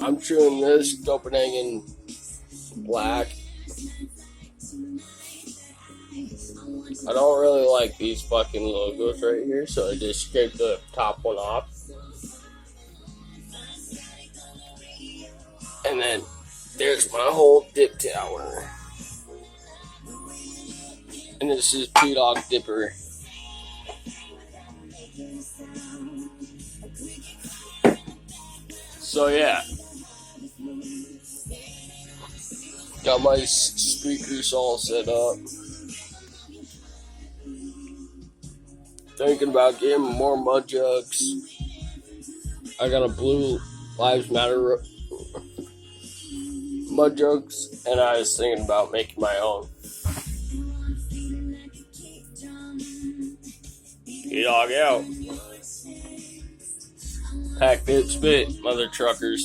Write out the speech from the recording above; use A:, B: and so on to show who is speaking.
A: I'm chewing this Copenhagen Black. I don't really like these fucking logos right here, so I just scraped the top one off. And then there's my whole dip tower. And this is Two Dog Dipper. So yeah. Got my speakers all set up. Thinking about getting more mud jugs. I got a Blue Lives Matter mud jugs, and I was thinking about making my own. Dog out. Pack, bit, spit, mother truckers.